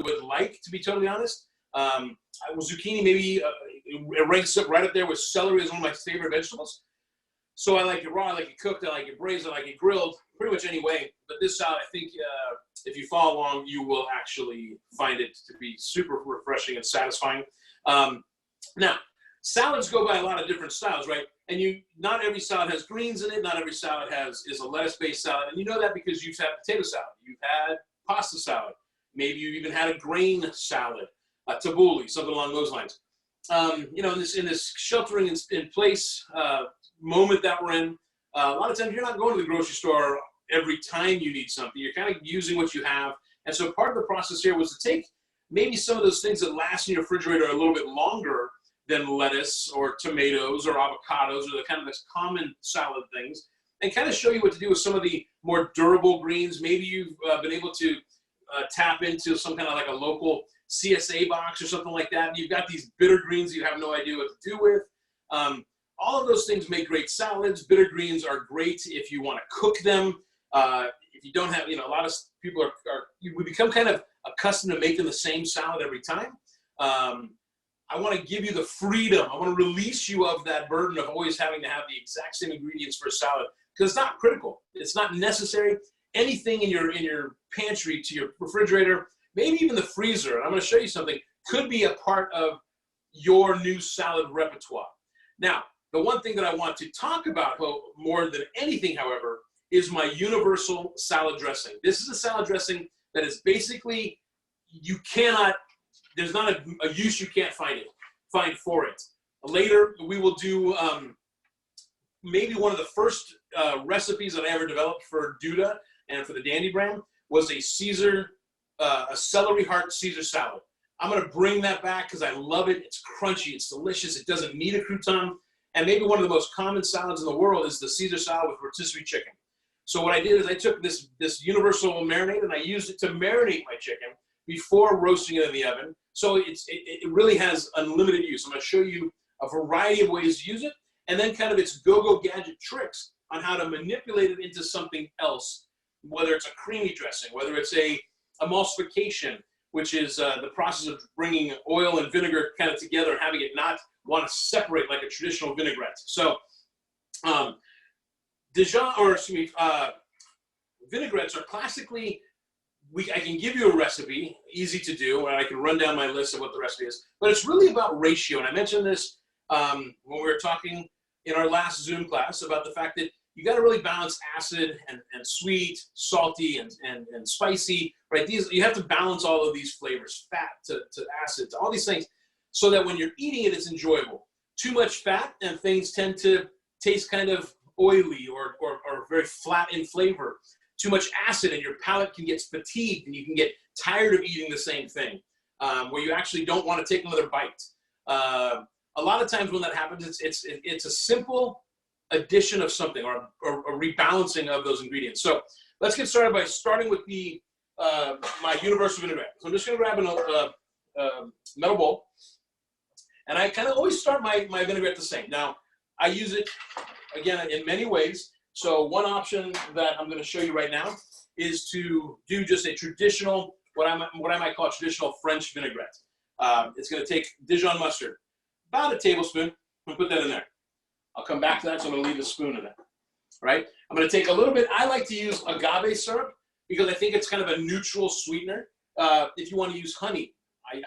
would like, to be totally honest. Zucchini maybe it ranks up right up there with celery as one of my favorite vegetables. So I like it raw, I like it cooked, I like it braised, I like it grilled, pretty much any way. But this salad, I think if you follow along, you will actually find it to be super refreshing and satisfying. Now, salads go by a lot of different styles, right? And not every salad has greens in it. Not every salad is a lettuce-based salad. And you know that because you've had potato salad. You've had pasta salad. Maybe you even had a grain salad, a tabbouleh, something along those lines. You know, in this sheltering in place moment that we're in, a lot of times you're not going to the grocery store every time you need something. You're kind of using what you have. And so part of the process here was to take maybe some of those things that last in your refrigerator a little bit longer than lettuce or tomatoes or avocados or the kind of this common salad things, and kind of show you what to do with some of the more durable greens. Maybe you've been able to tap into some kind of like a local CSA box or something like that. And you've got these bitter greens you have no idea what to do with. All of those things make great salads. Bitter greens are great if you want to cook them. If you don't have, you know, a lot of people we become kind of accustomed to making the same salad every time. I want to give you the freedom. I want to release you of that burden of always having to have the exact same ingredients for a salad, because it's not critical. It's not necessary. Anything in your pantry, to your refrigerator, maybe even the freezer, and I'm going to show you something, could be a part of your new salad repertoire. Now, the one thing that I want to talk about more than anything, however, is my universal salad dressing. This is a salad dressing that is basically, there's not a use you can't find for it. Later, we will do maybe one of the first recipes that I ever developed for Duda and for the Dandy brand was a celery heart Caesar salad. I'm going to bring that back because I love it. It's crunchy, it's delicious, it doesn't need a crouton. And maybe one of the most common salads in the world is the Caesar salad with rotisserie chicken. So what I did is I took this universal marinade and I used it to marinate my chicken before roasting it in the oven. So it really has unlimited use. I'm going to show you a variety of ways to use it, and then kind of its go-go gadget tricks on how to manipulate it into something else, whether it's a creamy dressing, whether it's a emulsification, which is the process of bringing oil and vinegar kind of together and having it not want to separate like a traditional vinaigrette. So vinaigrettes are classically, I can give you a recipe, easy to do, and I can run down my list of what the recipe is, but it's really about ratio. And I mentioned this when we were talking in our last Zoom class about the fact that you got to really balance acid and sweet, salty, and spicy, right? You have to balance all of these flavors, fat to acid, to all these things, so that when you're eating it, it's enjoyable. Too much fat and things tend to taste kind of oily or very flat in flavor. Too much acid and your palate can get fatigued and you can get tired of eating the same thing, where you actually don't want to take another bite. A lot of times when that happens, it's a simple addition of something or a rebalancing of those ingredients. So let's get started by starting with my universal vinaigrette. So I'm just going to grab a metal bowl, and I kind of always start my vinaigrette the same. Now, I use it, again, in many ways. So one option that I'm going to show you right now is to do just a traditional, what I might call a traditional French vinaigrette. It's going to take Dijon mustard, about a tablespoon. I'm going to put that in there. I'll come back to that, so I'm going to leave a spoon in there. Right? I'm going to take a little bit. I like to use agave syrup because I think it's kind of a neutral sweetener. If you want to use honey,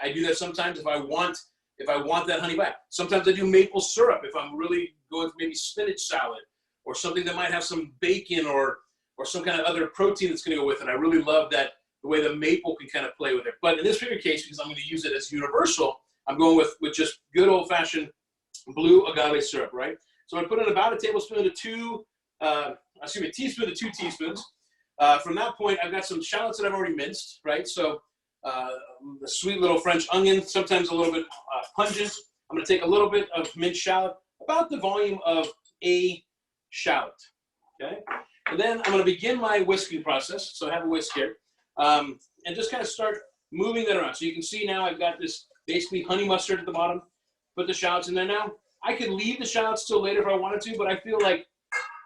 I do that sometimes if I want that honey back. Sometimes I do maple syrup if I'm really going for maybe spinach salad, or something that might have some bacon or some kind of other protein that's going to go with it. I really love the way the maple can kind of play with it. But in this particular case, because I'm going to use it as universal, I'm going with just good old-fashioned blue agave syrup, right? So I'm going to put in about a teaspoon to 2 teaspoons. From that point, I've got some shallots that I've already minced, right? So the sweet little French onion, sometimes a little bit pungent. I'm going to take a little bit of minced shallot, about the volume of a shallot, okay? And then I'm going to begin my whisking process. So I have a whisk here, and just kind of start moving that around. So you can see now I've got this basically honey mustard at the bottom. Put the shallots in there now. I could leave the shallots till later if I wanted to, but I feel like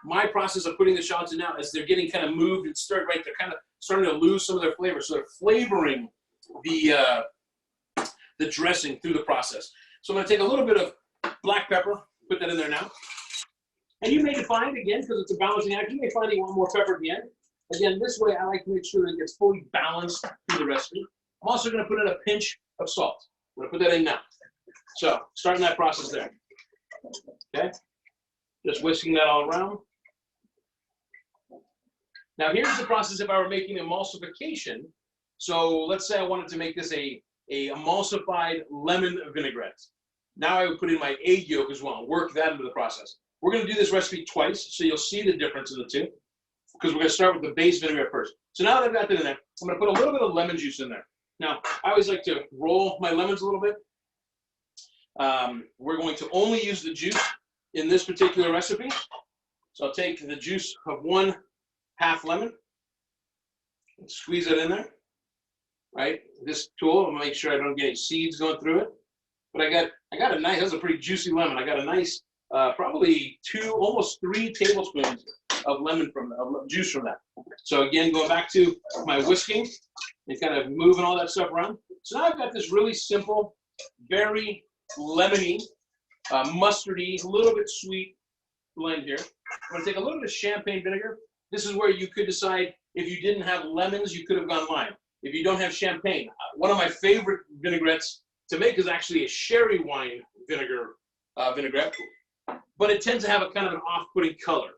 my process of putting the shallots in now, as they're getting kind of moved and stirred, right, they're kind of starting to lose some of their flavor. So they're flavoring the dressing through the process. So I'm going to take a little bit of black pepper, put that in there now. And you may find, again, because it's a balancing act, you may find you want more pepper at the end. Again, this way I like to make sure that it gets fully balanced through the recipe. I'm also going to put in a pinch of salt. I'm going to put that in now. So starting that process there. Okay, just whisking that all around. Now here's the process if I were making emulsification. So let's say I wanted to make this a emulsified lemon vinaigrette. Now I would put in my egg yolk as well, work that into the process. We're going to do this recipe twice, so you'll see the difference in the two, because we're going to start with the base vinaigrette first. So now that I've got that in there, I'm going to put a little bit of lemon juice in there. Now, I always like to roll my lemons a little bit. We're going to only use the juice in this particular recipe. So I'll take the juice of 1/2 lemon and squeeze it in there. Right? This tool, I'm going to make sure I don't get any seeds going through it. But I got a nice, that's a pretty juicy lemon. I got a nice, probably 2, almost 3 tablespoons of lemon of juice from that. So again, going back to my whisking and kind of moving all that stuff around. So now I've got this really simple, very lemony, mustardy, a little bit sweet blend here. I'm going to take a little bit of champagne vinegar. This is where you could decide if you didn't have lemons, you could have gone lime. If you don't have champagne, one of my favorite vinaigrettes to make is actually a sherry wine vinaigrette, but it tends to have a kind of an off-putting color.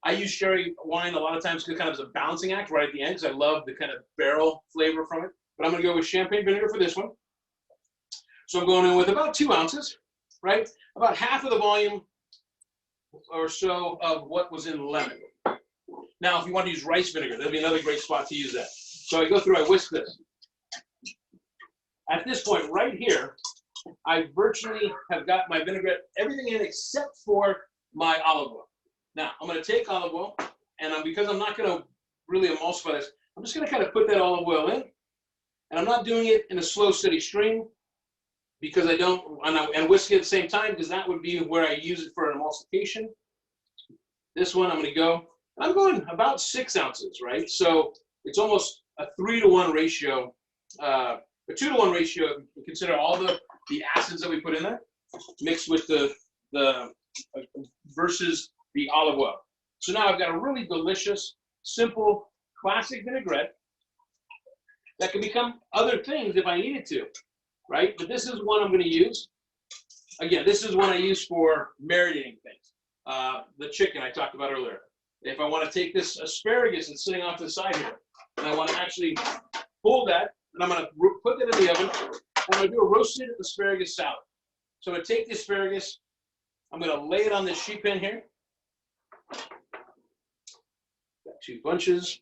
I use sherry wine a lot of times kind of as a balancing act right at the end because I love the kind of barrel flavor from it. But I'm going to go with champagne vinegar for this one. So I'm going in with about 2 ounces, right? About half of the volume or so of what was in lemon. Now, if you want to use rice vinegar, that'll be another great spot to use that. So I go through, I whisk this. At this point right here, I virtually have got my vinaigrette, everything in except for my olive oil. Now, I'm going to take olive oil, and because I'm not going to really emulsify this, I'm just going to kind of put that olive oil in. And I'm not doing it in a slow, steady stream because I don't, and whisk it at the same time because that would be where I use it for an emulsification. This one, I'm going to go, I'm going about 6 ounces, right? So it's almost a 3-to-1 ratio, a 2-to-1 ratio. Consider all the acids that we put in there mixed with the versus the olive oil. So now I've got a really delicious, simple, classic vinaigrette that can become other things if I needed to, right? But this is one I'm going to use. Again, this is one I use for marinating things. The chicken I talked about earlier. If I want to take this asparagus that's sitting off to the side here, and I want to actually pull that, and I'm going to put that in the oven, and I'm going to do a roasted asparagus salad. So I'm going to take the asparagus, I'm going to lay it on this sheet pan here. Got 2 bunches.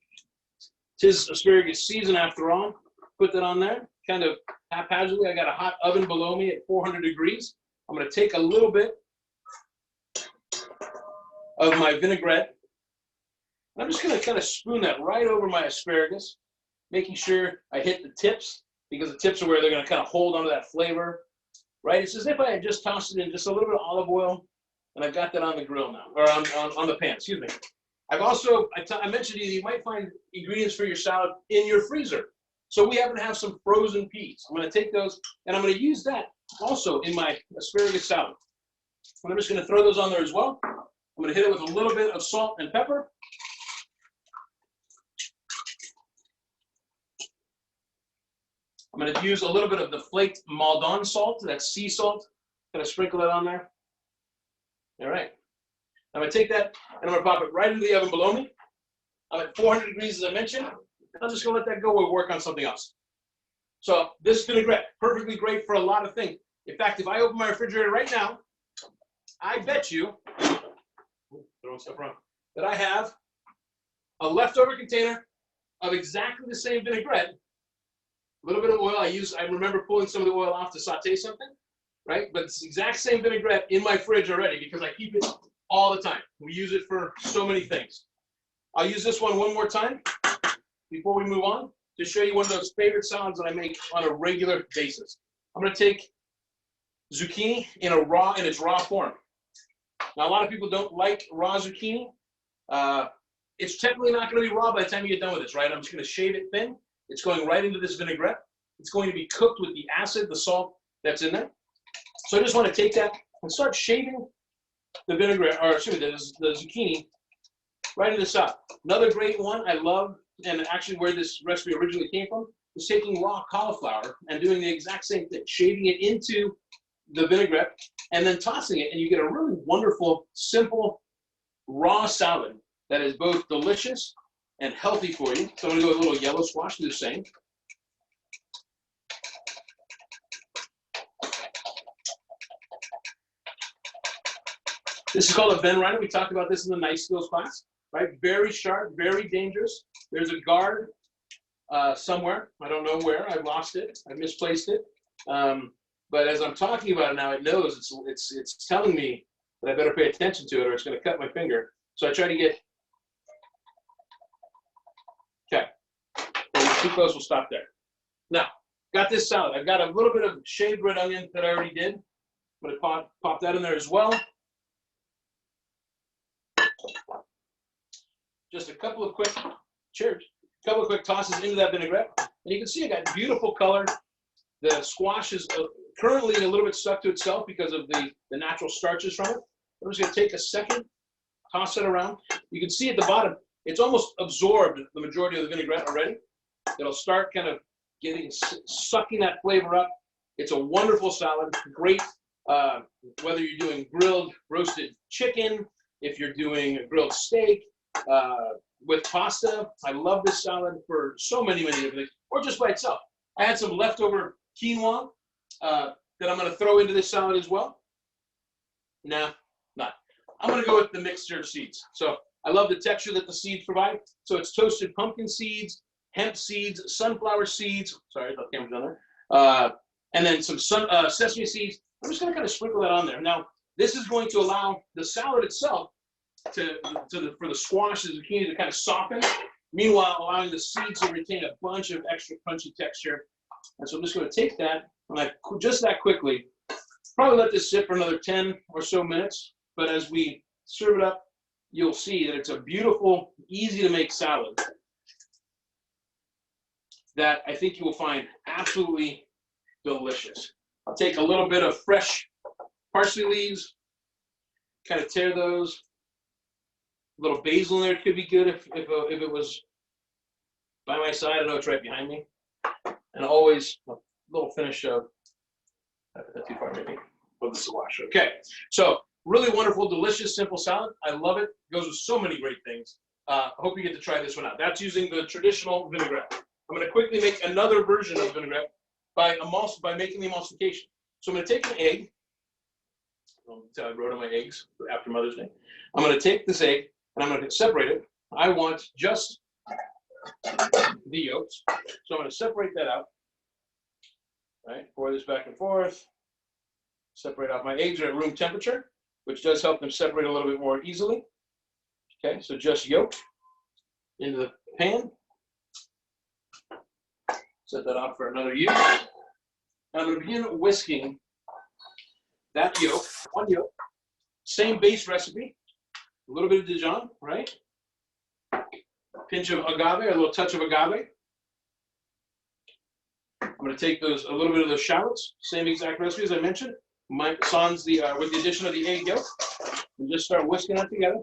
'Tis asparagus season after all. Put that on there, kind of haphazardly. I got a hot oven below me at 400 degrees. I'm going to take a little bit of my vinaigrette. I'm just going to kind of spoon that right over my asparagus, making sure I hit the tips, because the tips are where they're going to kind of hold onto that flavor, right? It's as if I had just tossed it in just a little bit of olive oil, and I've got that on the grill now, or on the pan, excuse me. I've also, I mentioned to you, you might find ingredients for your salad in your freezer. So we happen to have some frozen peas. I'm going to take those, and I'm going to use that also in my asparagus salad. And I'm just going to throw those on there as well. I'm going to hit it with a little bit of salt and pepper. I'm going to use a little bit of the flaked Maldon salt, that's sea salt. Going to sprinkle it on there. All right. I'm going to take that and I'm going to pop it right into the oven below me. I'm at 400 degrees, as I mentioned. I'm just going to let that go and work on something else. So this vinaigrette, perfectly great for a lot of things. In fact, if I open my refrigerator right now, I bet you, throwing stuff around, that I have a leftover container of exactly the same vinaigrette. A little bit of oil. I remember pulling some of the oil off to saute something, right? But it's the exact same vinaigrette in my fridge already because I keep it all the time. We use it for so many things. I'll use this one more time before we move on to show you one of those favorite salads that I make on a regular basis. I'm going to take zucchini in its raw form. Now, a lot of people don't like raw zucchini. It's technically not going to be raw by the time you get done with this, right? I'm just going to shave it thin. It's going right into this vinaigrette. It's going to be cooked with the acid, the salt that's in there. So I just want to take that and start shaving the vinaigrette, or excuse me, the zucchini right into the salad. Another great one I love, and actually where this recipe originally came from, is taking raw cauliflower and doing the exact same thing, shaving it into the vinaigrette and then tossing it, and you get a really wonderful, simple, raw salad that is both delicious and healthy for you. So I'm gonna go with a little yellow squash, do the same. This is called a Vinegar. We talked about this in the knife skills class, right? Very sharp, very dangerous. There's a guard somewhere. I don't know where. I've lost it. I've misplaced it. But as I'm talking about it now, it knows it's telling me that I better pay attention to it, or it's going to cut my finger. So I try to get. Okay. When you're too close, we'll stop there. Now, got this salad. I've got a little bit of shaved red onion that I already did. I'm going to pop that in there as well. Just a couple of quick, cheers, a couple of quick tosses into that vinaigrette. And you can see it got beautiful color. The squash is currently a little bit stuck to itself because of the natural starches from it. I'm just going to take a second, toss it around. You can see at the bottom, it's almost absorbed the majority of the vinaigrette already. It'll start kind of sucking that flavor up. It's a wonderful salad, great, whether you're doing grilled roasted chicken, if you're doing a grilled steak, with pasta. I love this salad for so many different things, or just by itself. I had some leftover quinoa that I'm going to throw into this salad as well. Nah, not. I'm going to go with the mixture of seeds. So I love the texture that the seeds provide. So it's toasted pumpkin seeds, hemp seeds, sunflower seeds. Sorry, the camera's on there. And then some sesame seeds. I'm just going to kind of sprinkle that on there. Now, this is going to allow the salad itself for the squash, the zucchini to kind of soften, meanwhile allowing the seeds to retain a bunch of extra crunchy texture. And so I'm just going to take that, and just that quickly, probably let this sit for another 10 or so minutes, but as we serve it up, you'll see that it's a beautiful, easy to make salad that I think you will find absolutely delicious. I'll take a little bit of fresh parsley leaves, kind of tear those. A little basil in there could be good if it was by my side. I know it's right behind me. And always a little finish of, not too far maybe, of the squash. Okay, so really wonderful, delicious, simple salad. I love it. It goes with so many great things. I hope you get to try this one out. That's using the traditional vinaigrette. I'm going to quickly make another version of vinaigrette by making the emulsification. So I'm going to take an egg. I wrote on my eggs after Mother's Day. I'm going to take this egg and I'm going to separate it. I want just the yolks. So I'm going to separate that out. Right, pour this back and forth. Separate out my eggs are at room temperature, which does help them separate a little bit more easily. Okay, so just yolk into the pan. Set that off for another use. Now I'm going to begin whisking that yolk, one yolk, same base recipe, a little bit of Dijon, right? A pinch of agave, a little touch of agave. I'm going to take a little bit of those shallots, same exact recipe as I mentioned. Sans with the addition of the egg yolk, and just start whisking that together.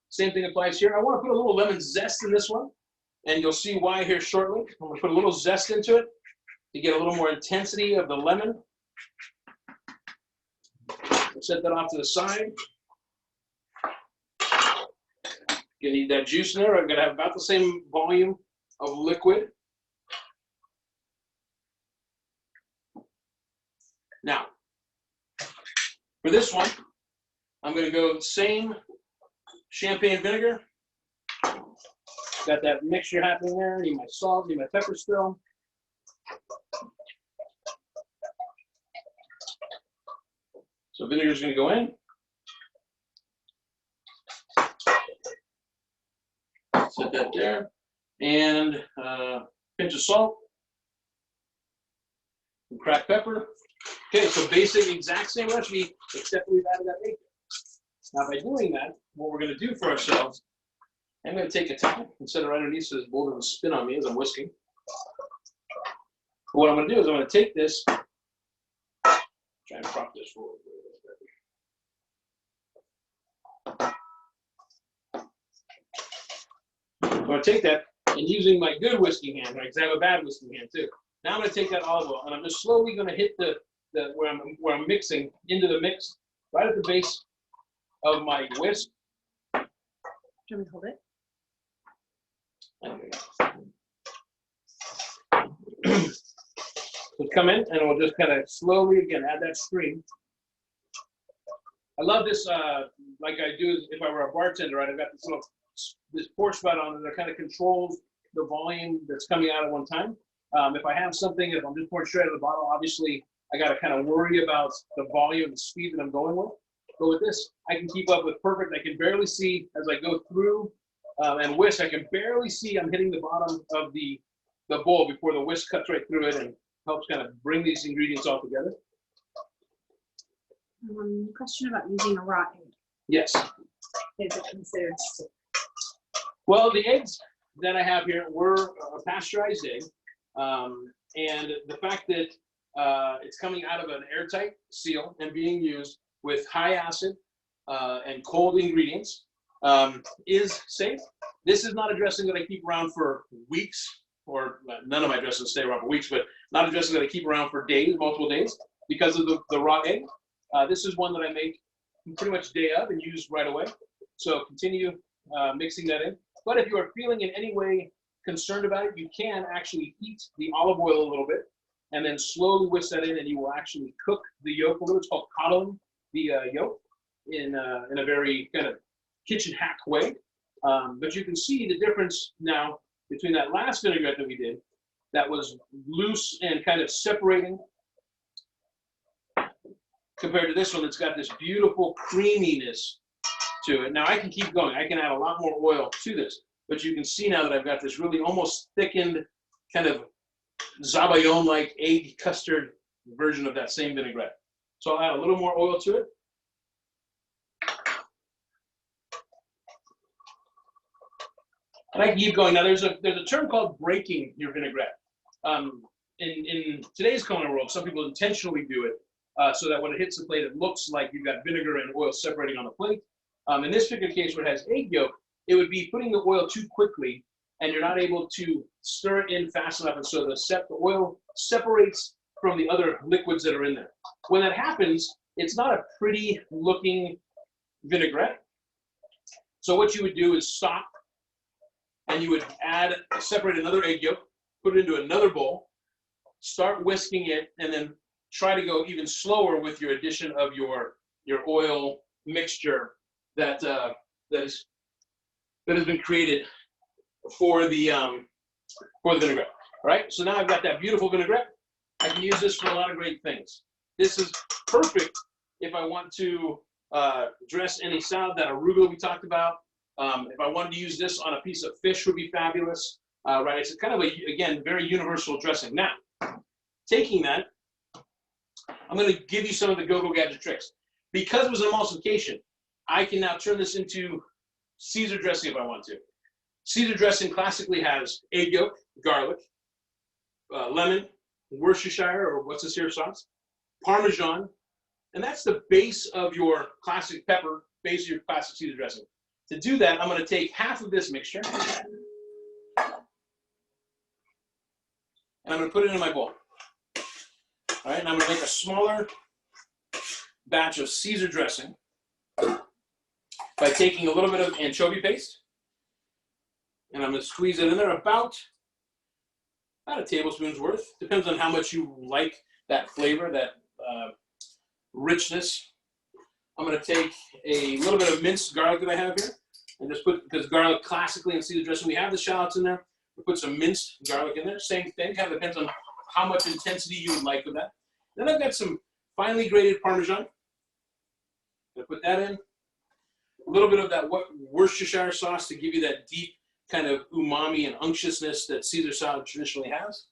Same thing applies here. I want to put a little lemon zest in this one, and you'll see why here shortly. I'm going to put a little zest into it to get a little more intensity of the lemon. Set that off to the side. You need that juice in there. I'm going to have about the same volume of liquid. Now, for this one, I'm going to go same champagne vinegar. Got that mixture happening there. Need my salt, need my pepper still. So vinegar is going to go in. Set that there. And pinch of salt. And cracked pepper. Okay, so basic, exact same recipe, except we've added that bacon. Now by doing that, what we're going to do for ourselves, I'm going to take a towel and set it right underneath so there's a little bit of a spin on me as I'm whisking. what I'm going to do is I'm going to take this, try and prop this forward. I'm going to take that and using my good whisking hand, right? Because I have a bad whisking hand too. Now I'm going to take that olive oil and I'm just slowly going to hit the where I'm mixing into the mix right at the base of my whisk. Do you want me to hold it? So come in and we'll just kind of slowly again add that stream. I love this like I do if I were a bartender, right? I've got this pour spout on it that kind of controls the volume that's coming out at one time. If I have something, if I'm just pouring straight out of the bottle, obviously I got to kind of worry about the volume and speed that I'm going with. But with this, I can keep up with perfect. I can barely see as I go through and whisk. I can barely see I'm hitting the bottom of the bowl before the whisk cuts right through it and helps kind of bring these ingredients all together. Question about using a raw egg. Yes. Is it considered soup? Well, the eggs that I have here were a pasteurized egg. And the fact that it's coming out of an airtight seal and being used with high acid and cold ingredients is safe. This is not a dressing that I keep around for weeks, or none of my dressings stay around for weeks, but not a dressing that I keep around for days, multiple days, because of the raw egg. This is one that I make pretty much day of and use right away. So continue mixing that in. But if you are feeling in any way concerned about it, you can actually heat the olive oil a little bit and then slowly whisk that in, and you will actually cook the yolk a little. It's called coddling the yolk in a very kind of kitchen hack way. But you can see the difference now between that last vinaigrette that we did that was loose and kind of separating compared to this one that's got this beautiful creaminess to it. Now I can keep going. I can add a lot more oil to this, but you can see now that I've got this really almost thickened kind of zabayon-like egg custard version of that same vinaigrette. So I'll add a little more oil to it. And I can keep going. Now there's a term called breaking your vinaigrette. In today's culinary world, some people intentionally do it so that when it hits the plate, it looks like you've got vinegar and oil separating on the plate. In this particular case where it has egg yolk, it would be putting the oil too quickly and you're not able to stir it in fast enough, and so the oil separates from the other liquids that are in there. When that happens, it's not a pretty looking vinaigrette. So what you would do is stop, and you would separate another egg yolk, put it into another bowl, start whisking it, and then try to go even slower with your addition of your oil mixture that has been created for the vinaigrette. All right, so now I've got that beautiful vinaigrette. I can use this for a lot of great things. This is perfect if I want to dress any salad. That arugula we talked about. If I wanted to use this on a piece of fish, would be fabulous. Right, it's kind of again very universal dressing. Now, taking that, I'm going to give you some of the go-go gadget tricks. Because it was an emulsification, I can now turn this into Caesar dressing if I want to. Caesar dressing classically has egg yolk, garlic, lemon, Worcestershire, or what's this here sauce, Parmesan, and that's the base of your classic pepper, base of your classic Caesar dressing. To do that, I'm going to take half of this mixture, and I'm going to put it in my bowl. All right, and I'm going to make a smaller batch of Caesar dressing by taking a little bit of anchovy paste, and I'm going to squeeze it in there about a tablespoon's worth. Depends on how much you like that flavor, that richness. I'm going to take a little bit of minced garlic that I have here, and just put, because garlic classically in Caesar dressing, we have the shallots in there. We put some minced garlic in there. Same thing, kind of depends on how much intensity you would like with that. Then I've got some finely grated Parmesan. I'm going to put that in. A little bit of that Worcestershire sauce to give you that deep kind of umami and unctuousness that Caesar salad traditionally has.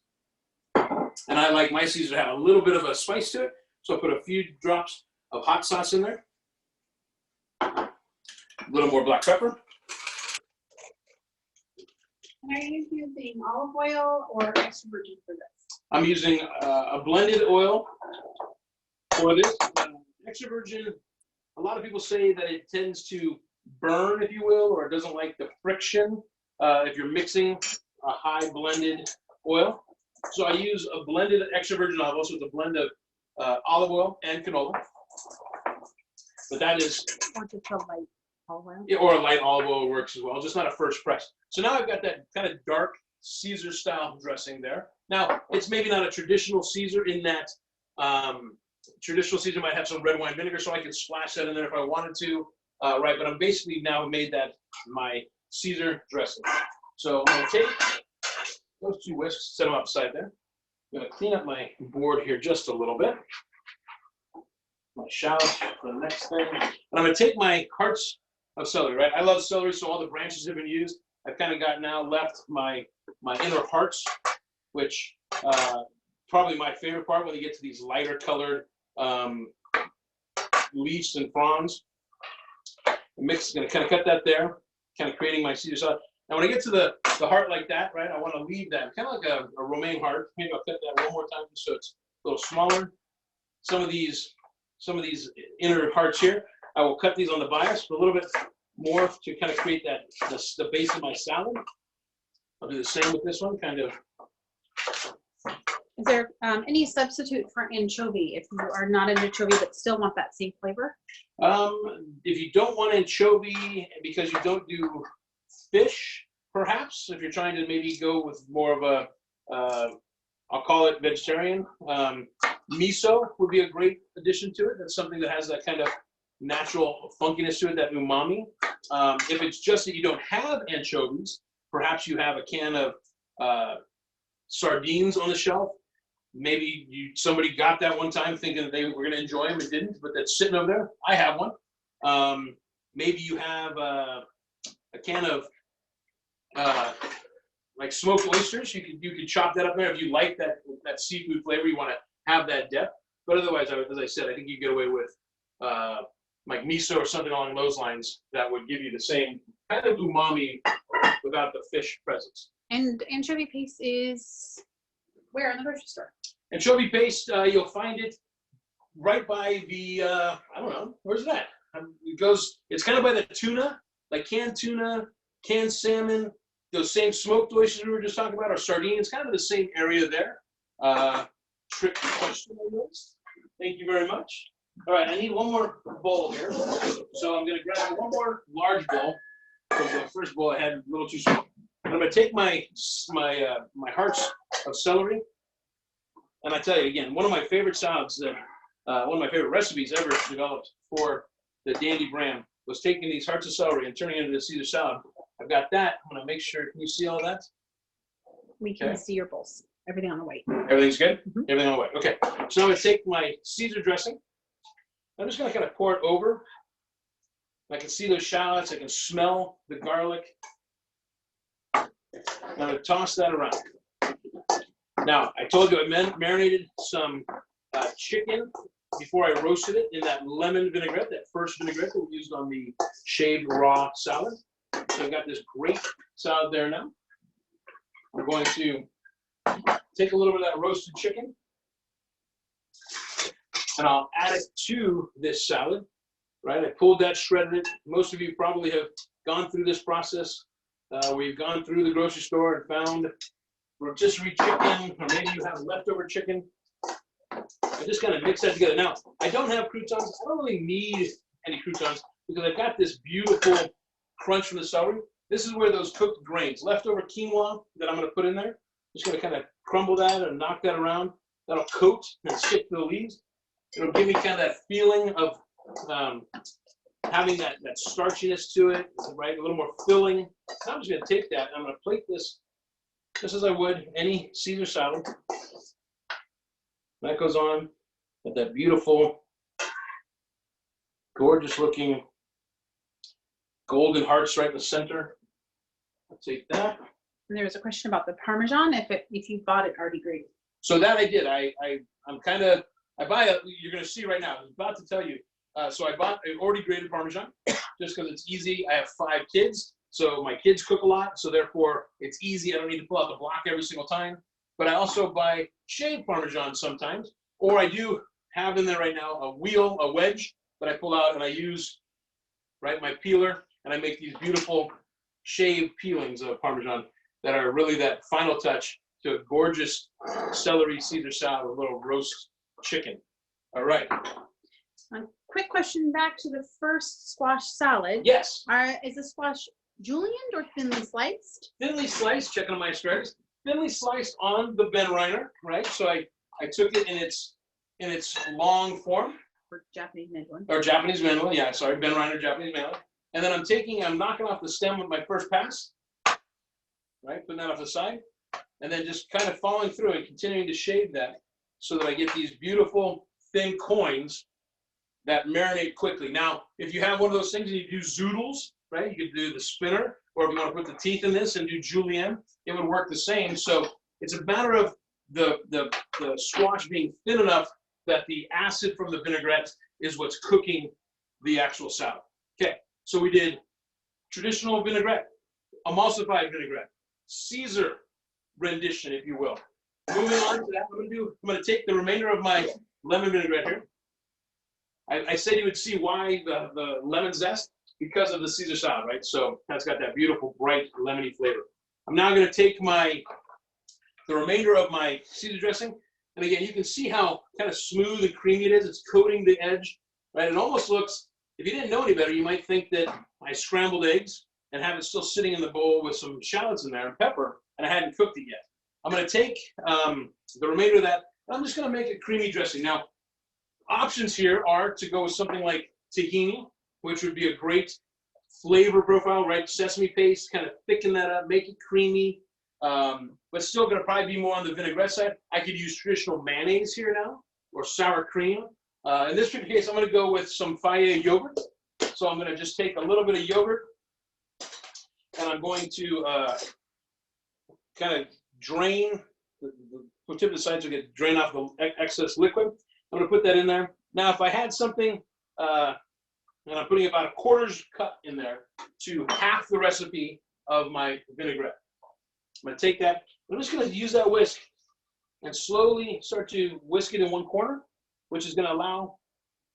And I like my Caesar to have a little bit of a spice to it, so I put a few drops of hot sauce in there. A little more black pepper. And are you using olive oil or extra virgin for this? I'm using a blended oil for this. Extra virgin, a lot of people say that it tends to burn, if you will, or it doesn't like the friction if you're mixing a high blended oil. So I use a blended extra virgin olive oil, so it's a blend of olive oil and canola. But that is, Or just a light olive oil. yeah, or a light olive oil works as well, just not a first press. So now I've got that kind of dark Caesar style dressing there. Now, it's maybe not a traditional Caesar in that traditional Caesar might have some red wine vinegar, so I can splash that in there if I wanted to, right? But I'm basically now made that my Caesar dressing. So I'm gonna take those 2 whisks, set them upside there. I'm gonna clean up my board here just a little bit. My shallots for the next thing. And I'm gonna take my hearts of celery, right? I love celery, so all the branches have been used. I've kind of got now left my inner hearts, which probably my favorite part when you get to these lighter colored leaves and fronds. The mix is going to kind of cut that there, kind of creating my Caesar salad. Now when I get to the heart like that, right, I want to leave that kind of like a romaine heart. Maybe I'll cut that one more time so it's a little smaller. Some of these inner hearts here, I will cut these on the bias a little bit more to kind of create that the base of my salad. I'll do the same with this one, kind of. Is there any substitute for anchovy if you are not an anchovy but still want that same flavor? If you don't want anchovy because you don't do fish, perhaps, if you're trying to maybe go with more of a, I'll call it vegetarian, miso would be a great addition to it. That's something that has that kind of natural funkiness to it, that umami. If it's just that you don't have anchovies, perhaps you have a can of sardines on the shelf. Maybe somebody got that one time thinking that they were going to enjoy them and didn't, but that's sitting over there. I have one. Maybe you have a can of like smoked oysters. You could chop that up there if you like that seafood flavor. You want to have that depth. But otherwise, as I said, I think you get away with like miso or something along those lines that would give you the same kind of umami without the fish presence. And anchovy paste is where in the grocery store? Anchovy paste, you'll find it right by the, I don't know, where's that? It's kind of by the tuna, like canned tuna, canned salmon, those same smoked oysters we were just talking about, or sardines, kind of the same area there. Trick question, I guess. Thank you very much. All right, I need one more bowl here. So I'm gonna grab one more large bowl, because the first bowl I had a little too small. And I'm gonna take my hearts of celery, and I tell you again, one of my favorite salads that one of my favorite recipes ever developed for the Dandy brand was taking these hearts of celery and turning it into a Caesar salad. I've got that. I'm gonna make sure. Can you see all that? We can see your bowls. Everything on the white. Everything's good? Mm-hmm. Everything on the white. Okay. So I'm gonna take my Caesar dressing. I'm just gonna kind of pour it over. I can see those shallots. I can smell the garlic. I'm gonna toss that around. Now, I told you I marinated some chicken before I roasted it in that lemon vinaigrette, that first vinaigrette that we used on the shaved raw salad. So I've got this great salad there now. We're going to take a little bit of that roasted chicken, and I'll add it to this salad, right? I pulled that, shredded it. Most of you probably have gone through this process. We've gone through the grocery store and found rotisserie chicken, or maybe you have leftover chicken. I just kind of mix that together. Now, I don't have croutons. I don't really need any croutons because I've got this beautiful crunch from the celery. This is where those cooked grains, leftover quinoa that I'm going to put in there. Just going to kind of crumble that and knock that around. That'll coat and stick to the leaves. It'll give me kind of that feeling of having that starchiness to it, right? A little more filling. So I'm just going to take that and I'm going to plate this just as I would any Caesar salad. That goes on with that beautiful, gorgeous looking golden hearts right in the center. I'll take that. And there was a question about the Parmesan, if you bought it already grated. So that I did. I buy you're going to see right now. I was about to tell you. So I bought an already grated Parmesan just because it's easy. I have 5 kids, so my kids cook a lot. So therefore, it's easy. I don't need to pull out the block every single time. but I also buy shaved Parmesan sometimes, or I do have in there right now a wedge that I pull out and I use, right, my peeler, and I make these beautiful shaved peelings of Parmesan that are really that final touch to a gorgeous celery Caesar salad with a little roast chicken. All right. A quick question back to the first squash salad. Yes. Is the squash julienned or thinly sliced? Thinly sliced, checking on my asparagus. Thinly sliced on the Ben Reiner, right? So I took it in its long form. Or Japanese mandolin. Or Japanese mandolin, yeah, sorry, Ben Reiner Japanese mandolin. And then I'm knocking off the stem with my first pass, right? Putting that off the side. And then just kind of following through and continuing to shave that so that I get these beautiful thin coins that marinate quickly. Now, if you have one of those things and you do zoodles, right? You could do the spinner, or if you want to put the teeth in this and do julienne, it would work the same. So it's a matter of the squash being thin enough that the acid from the vinaigrette is what's cooking the actual salad. Okay, so we did traditional vinaigrette, emulsified vinaigrette, Caesar rendition, if you will. Moving on to that, I'm going to take the remainder of my lemon vinaigrette here. I said you would see why the lemon zest, because of the Caesar salad, right? So that's got that beautiful, bright, lemony flavor. I'm now going to take the remainder of my Caesar dressing, and again, you can see how kind of smooth and creamy it is. It's coating the edge, right? It almost looks, if you didn't know any better, you might think that I scrambled eggs and have it still sitting in the bowl with some shallots in there and pepper, and I hadn't cooked it yet. I'm going to take the remainder of that, and I'm just going to make a creamy dressing. Now, options here are to go with something like tahini, which would be a great flavor profile, right? Sesame paste, kind of thicken that up, make it creamy, but still going to probably be more on the vinaigrette side. I could use traditional mayonnaise here now, or sour cream. In this particular case, I'm going to go with some Fage yogurt. So I'm going to just take a little bit of yogurt, and I'm going to kind of drain the tip of the sides, so get drain off the excess liquid. I'm going to put that in there. Now, if I had something, and I'm putting about a quarter's cup in there to half the recipe of my vinaigrette. I'm going to take that. I'm just going to use that whisk and slowly start to whisk it in one corner, which is going to allow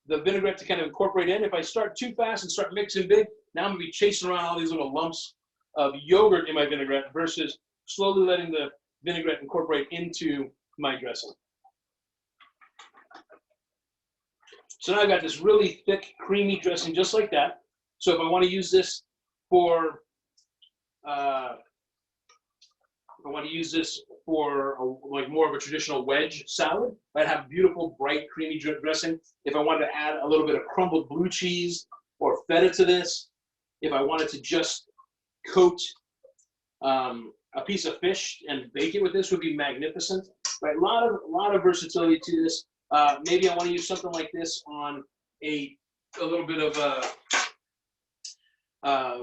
the vinaigrette to kind of incorporate in. If I start too fast and start mixing big, now I'm going to be chasing around all these little lumps of yogurt in my vinaigrette versus slowly letting the vinaigrette incorporate into my dressing. So now I've got this really thick, creamy dressing just like that. So if I want to use this for, like more of a traditional wedge salad, I'd have beautiful, bright, creamy dressing. If I wanted to add a little bit of crumbled blue cheese or feta to this, if I wanted to just coat a piece of fish and bake it with this, would be magnificent. Right, a lot of versatility to this. Maybe I want to use something like this on a little bit of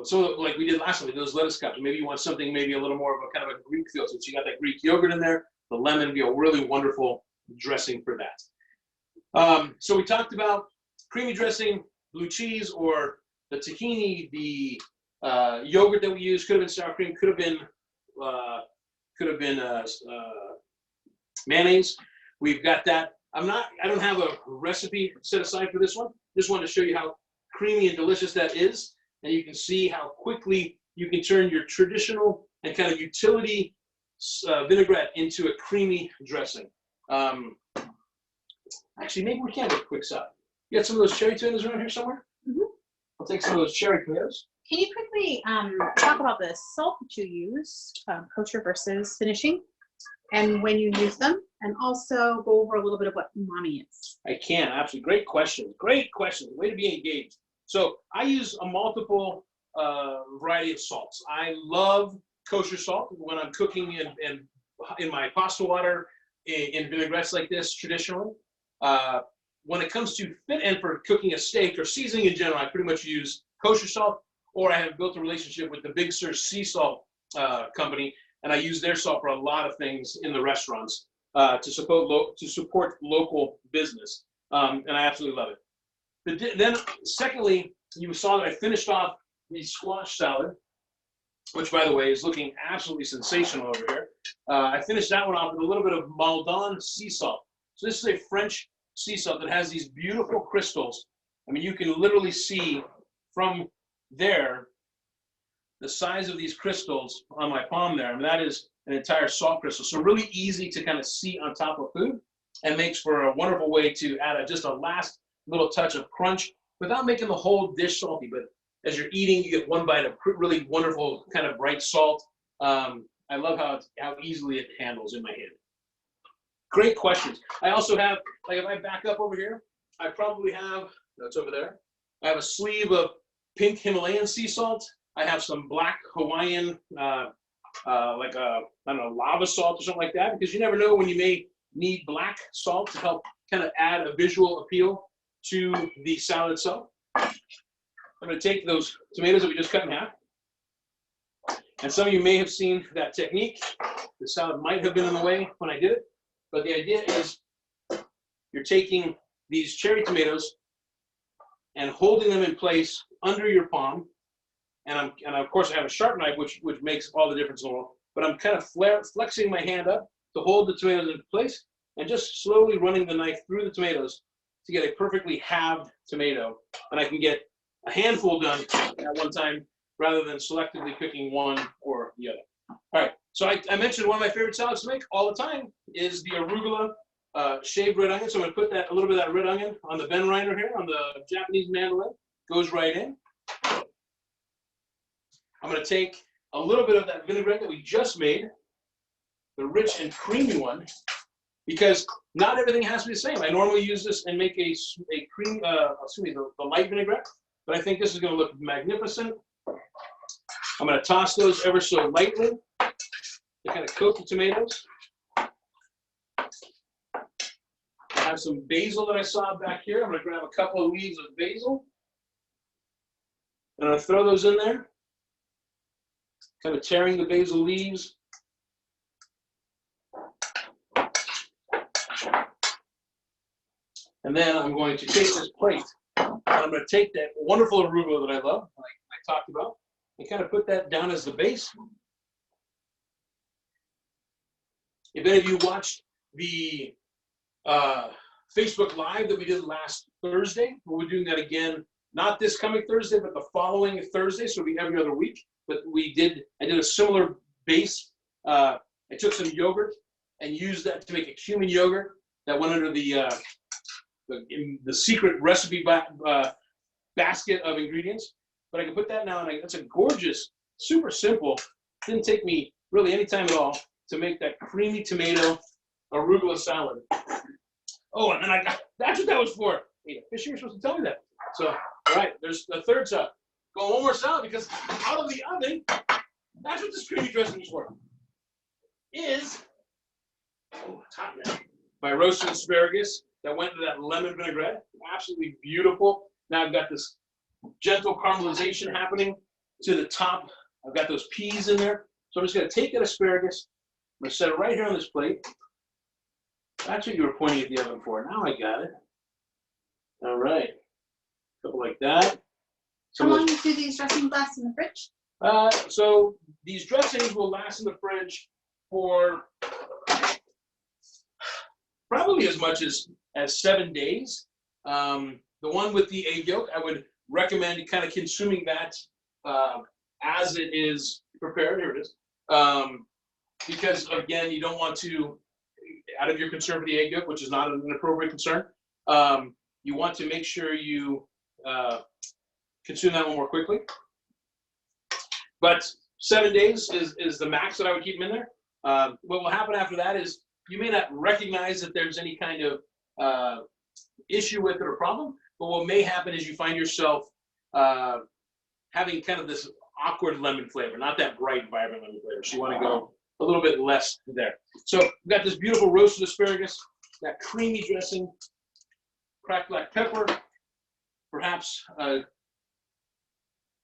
so like we did last time with those lettuce cups. Maybe you want something maybe a little more of a kind of a Greek feel. Since you got that Greek yogurt in there, the lemon would be a really wonderful dressing for that. So we talked about creamy dressing, blue cheese, or the tahini, the yogurt that we used. Could have been sour cream. Could have been mayonnaise. We've got that. I don't have a recipe set aside for this one. Just wanted to show you how creamy and delicious that is. And you can see how quickly you can turn your traditional and kind of utility vinaigrette into a creamy dressing. Actually, maybe we can do a quick side. You got some of those cherry tomatoes around here somewhere? Mm-hmm. I'll take some of those cherry tomatoes. Can you quickly talk about the salt that you use, kosher versus finishing, and when you use them, and also go over a little bit of what umami is? I can, absolutely. Great question. Great question. Way to be engaged. So I use a multiple variety of salts. I love kosher salt when I'm cooking in my pasta water, in vinaigrettes like this traditionally. When it comes to and for cooking a steak or seasoning in general, I pretty much use kosher salt, or I have built a relationship with the Big Sur sea salt company, and I use their salt for a lot of things in the restaurants to support local business, and I absolutely love it. Then, secondly, you saw that I finished off the squash salad, which, by the way, is looking absolutely sensational over here. I finished that one off with a little bit of Maldon sea salt. So this is a French sea salt that has these beautiful crystals. I mean, you can literally see from there the size of these crystals on my palm there. I mean, that is an entire salt crystal. So really easy to kind of see on top of food, and makes for a wonderful way to add just a last little touch of crunch without making the whole dish salty. But as you're eating, you get one bite of really wonderful kind of bright salt. I love how easily it handles in my hand. Great questions. I also have, like if I back up over here, I probably have, no, it's over there. I have a sleeve of pink Himalayan sea salt. I have some black Hawaiian, like a, I don't know, lava salt or something like that, because you never know when you may need black salt to help kind of add a visual appeal to the salad itself. I'm going to take those tomatoes that we just cut in half. And some of you may have seen that technique. The salad might have been in the way when I did it, but the idea is you're taking these cherry tomatoes and holding them in place under your palm. And of course I have a sharp knife, which makes all the difference in the world. But I'm kind of flexing my hand up to hold the tomatoes into place, and just slowly running the knife through the tomatoes to get a perfectly halved tomato. And I can get a handful done at one time rather than selectively picking one or the other. All right, so I mentioned one of my favorite salads to make all the time is the arugula shaved red onion. So I'm going to put a little bit of that red onion on the Ben Reiner here, on the Japanese mandolin. Goes right in. I'm going to take a little bit of that vinaigrette that we just made, the rich and creamy one, because not everything has to be the same. I normally use this and make the light vinaigrette, but I think this is going to look magnificent. I'm going to toss those ever so lightly to kind of coat the tomatoes. I have some basil that I saw back here. I'm going to grab a couple of leaves of basil, and I'll throw those in there, kind of tearing the basil leaves. And then I'm going to take this plate, and I'm going to take that wonderful arugula that I love, like I talked about, and kind of put that down as the base. If any of you watched the Facebook Live that we did last Thursday, we're doing that again, not this coming Thursday, but the following Thursday, so it'll be every other week. But I did a similar base. I took some yogurt and used that to make a cumin yogurt that went under the secret recipe basket of ingredients. But I can put that now, and it's a gorgeous, super simple, didn't take me really any time at all to make that creamy tomato arugula salad. Oh, and then that's what that was for. Hey, Fisher, you're supposed to tell me that. So, all right, there's the third salad. Go one more salad, because out of the oven, that's what this creamy dressing is for. It's hot now. My roasted asparagus that went into that lemon vinaigrette, absolutely beautiful. Now I've got this gentle caramelization happening to the top. I've got those peas in there. So I'm just going to take that asparagus. I'm going to set it right here on this plate. That's what you were pointing at the oven for. Now I got it. All right. A couple like that. How long do these dressings last in the fridge? So these dressings will last in the fridge for probably as much as 7 days. The one with the egg yolk, I would recommend kind of consuming that as it is prepared. Here it is. Because again, you don't want to, out of your concern for the egg yolk, which is not an appropriate concern, you want to make sure you consume that one more quickly. But 7 days is the max that I would keep them in there. What will happen after that is you may not recognize that there's any kind of issue with it or problem, but what may happen is you find yourself having kind of this awkward lemon flavor, not that bright, vibrant lemon flavor. So you want to go a little bit less there. So we've got this beautiful roasted asparagus, that creamy dressing, cracked black pepper, perhaps,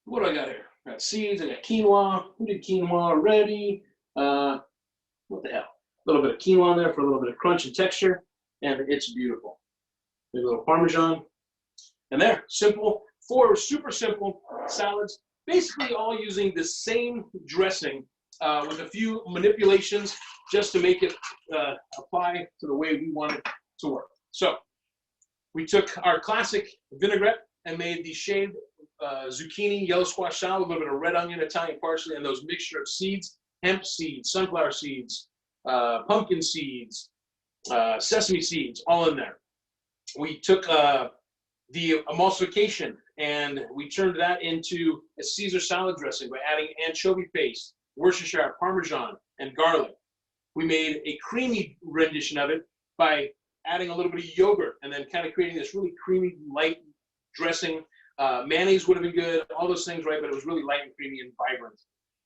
what do I got here? I got seeds, I got quinoa. We did quinoa already. What the hell? A little bit of quinoa in there for a little bit of crunch and texture, and it's beautiful. Maybe a little Parmesan. And there, simple, 4 super simple salads, basically all using the same dressing with a few manipulations just to make it apply to the way we want it to work. So we took our classic vinaigrette and made the shaved zucchini, yellow squash salad, a little bit of red onion, Italian parsley, and those mixture of seeds, hemp seeds, sunflower seeds, pumpkin seeds, sesame seeds, all in there. We took the emulsification and we turned that into a Caesar salad dressing by adding anchovy paste, Worcestershire, Parmesan, and garlic. We made a creamy rendition of it by adding a little bit of yogurt and then kind of creating this really creamy, light dressing. Mayonnaise would have been good, all those things, right? But it was really light and creamy and vibrant.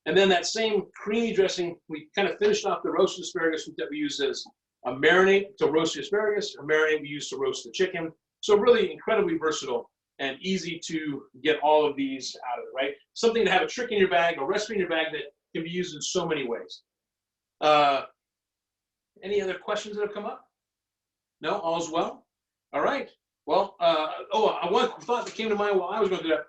And then that same creamy dressing, we kind of finished off the roasted asparagus that we used as a marinade to roast the asparagus, a marinade we used to roast the chicken. So really incredibly versatile and easy to get all of these out of it, right? Something to have a trick in your bag, a recipe in your bag that can be used in so many ways. Any other questions that have come up? No, all's well? All right. Well, one thought that came to mind while I was going through that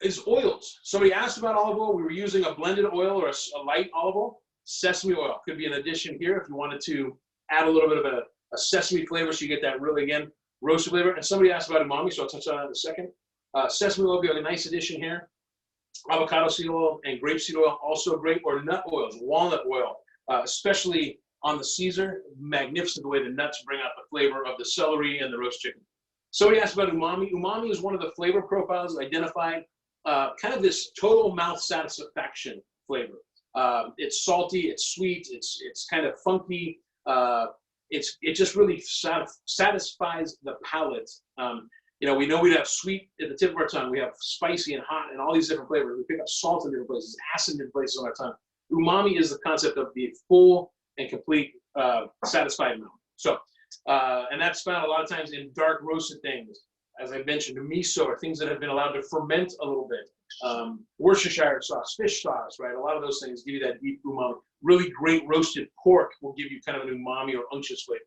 is oils. Somebody asked about olive oil. We were using a blended oil or a light olive oil. Sesame oil could be an addition here if you wanted to add a little bit of a sesame flavor so you get that really, again, roasted flavor. And somebody asked about umami, so I'll touch on that in a second. Sesame oil would be a nice addition here. Avocado seed oil and grapeseed oil, also great, or nut oils, walnut oil, especially on the Caesar. Magnificent the way the nuts bring out the flavor of the celery and the roast chicken. Somebody asked about umami. Umami is one of the flavor profiles identified, kind of this total mouth satisfaction flavor. It's salty, it's sweet, it's kind of funky. It just really satisfies the palate. We know we have sweet at the tip of our tongue. We have spicy and hot and all these different flavors. We pick up salt in different places, acid in different places on our tongue. Umami is the concept of the full and complete satisfied mouth. So, and that's found a lot of times in dark roasted things. As I mentioned, the miso are things that have been allowed to ferment a little bit. Worcestershire sauce, fish sauce, right? A lot of those things give you that deep umami. Really great roasted pork will give you kind of an umami or unctuous flavor.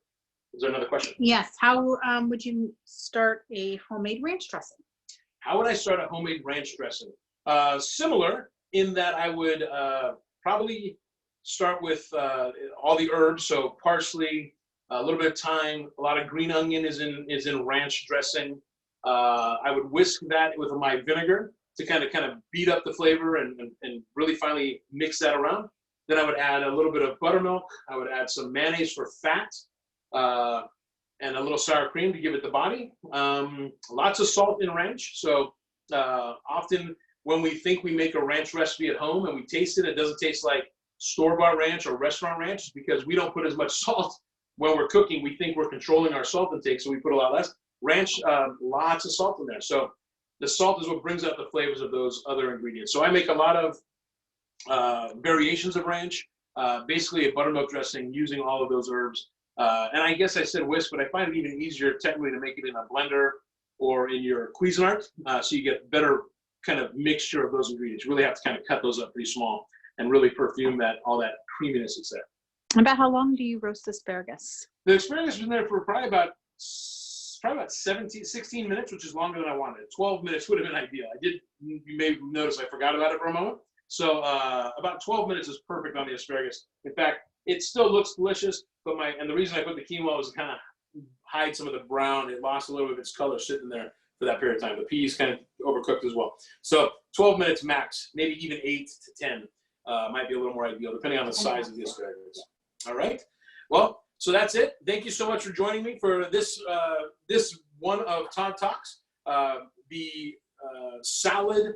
Is there another question? Yes. How would you start a homemade ranch dressing? How would I start a homemade ranch dressing? Similar in that I would probably start with all the herbs. So parsley, a little bit of thyme, a lot of green onion is in ranch dressing. I would whisk that with my vinegar to kind of beat up the flavor and really finally mix that around. Then I would add a little bit of buttermilk. I would add some mayonnaise for fat and a little sour cream to give it the body. Lots of salt in ranch. So often when we think we make a ranch recipe at home and we taste it, it doesn't taste like store-bought ranch or restaurant ranch because we don't put as much salt when we're cooking. We think we're controlling our salt intake, so we put a lot less. Ranch, lots of salt in there. So the salt is what brings out the flavors of those other ingredients. So I make a lot of variations of ranch, basically a buttermilk dressing using all of those herbs. And I guess I said whisk, but I find it even easier technically to make it in a blender or in your Cuisinart, so you get better kind of mixture of those ingredients. You really have to kind of cut those up pretty small and really perfume all that creaminess that's there. About how long do you roast asparagus? The asparagus was in there for probably about 16 minutes, which is longer than I wanted. 12 minutes would have been ideal. You may notice I forgot about it for a moment. So about 12 minutes is perfect on the asparagus. In fact, it still looks delicious, but the reason I put the quinoa was to kind of hide some of the brown. It lost a little bit of its color sitting there for that period of time. The peas kind of overcooked as well. So 12 minutes max, maybe even 8 to 10 might be a little more ideal, depending on the size of the asparagus. All right. Well, so that's it. Thank you so much for joining me for this one of Todd Talks, the salad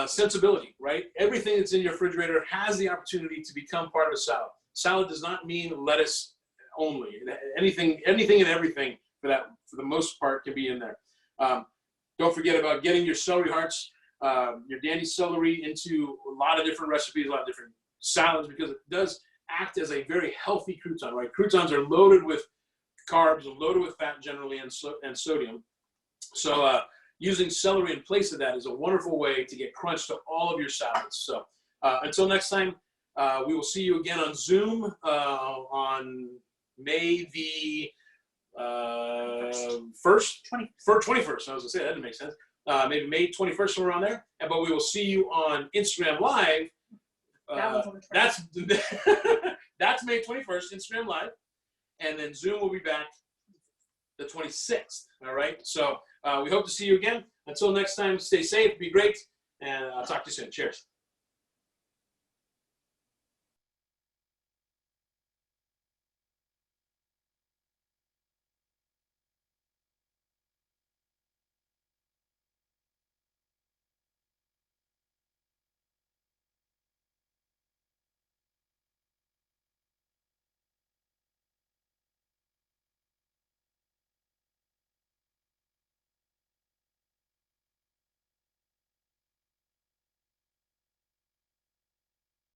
sensibility, right? Everything that's in your refrigerator has the opportunity to become part of a salad. Salad does not mean lettuce only. Anything and everything for the most part can be in there. Don't forget about getting your celery hearts, your dandy celery into a lot of different recipes, a lot of different salads, because it does act as a very healthy crouton, right? Croutons are loaded with carbs, loaded with fat generally, and sodium. So using celery in place of that is a wonderful way to get crunch to all of your salads. So until next time, we will see you again on Zoom on May the 21st. I was going to say, that didn't make sense. Maybe May 21st, somewhere around there. But we will see you on Instagram Live That one's on the track. That's May 21st, Instagram Live. And then Zoom will be back the 26th. All right. So we hope to see you again. Until next time, stay safe, be great, and I'll talk to you soon. Cheers.